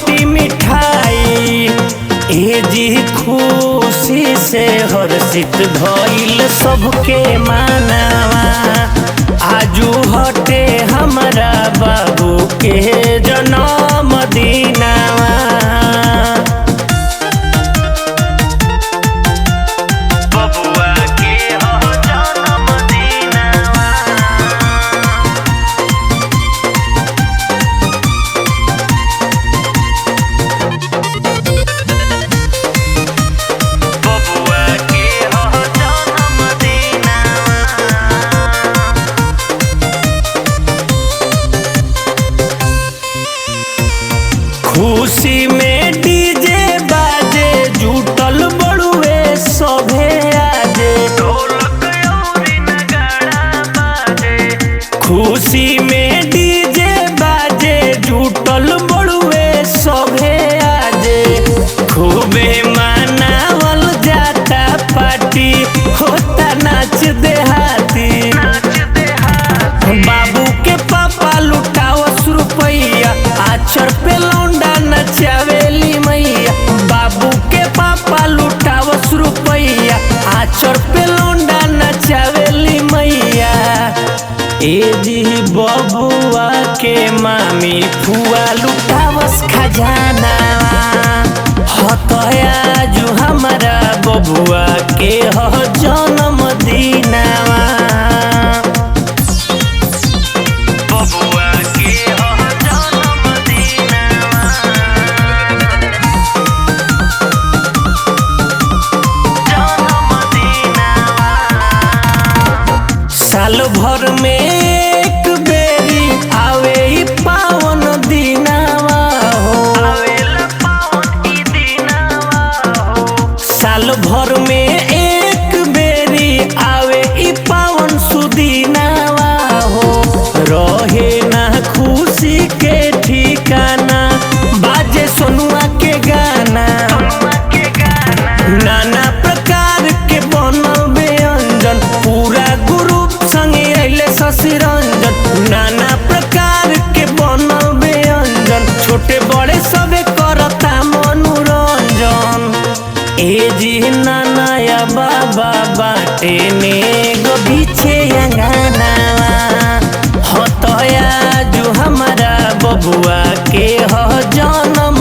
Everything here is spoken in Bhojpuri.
बटी मिठाई। ए जी खुशी से हर्षित भइल सबके मानवा। आजू हटे हमारा बाबू के जन्म दिनवा। बबुआ के हो जन्म दिनवा। बबुआ के हो जन्म दिनवा। खुशी में डीजे बाजे जुटल बड़ुए सभे आजे। ढोलक अउरी नगाड़ा बाजे। खुशी में डीजे बाजे जुटल बड़ुए सभे आजे। खूबे मनावल जाता पार्टी होता नाच देहाती। बाबू के पापा लुटावस रुपैया आचर पे लौंडा नचावेली मैया। बाबू के पापा लुटावस रुपैया आचर पे लौंडा नचावेली मैया। ए जी बबुआ के मामी फुआ लुटावस खजाना। हतया जो हमारा बबुआ के हो जन्म दिनवा। बबुआ के हो जन्म दिनवा। जन्म दिनवा। साल भर में एक बेरी आवे ई पावन दिनवा हो। आवेला पावन ई दिनवा हो। साल भर में एक बेरी आवे ई पावन सुदिनवा हो। रहे ना खुशी के ठिकाना बाजे सोनुआ के गाना। नाना प्रकार के बनल व्यंजन पूरा ग्रुप संगे अइले शशि रंजन। नाना प्रकार के बनल व्यंजन छोटे बड़े सबे करता मनोरंजन। ए जी नाना या बाबा बाटे ने गो पीछे अंगनावा। हतया जो हमारा बबुआ के हो जन्म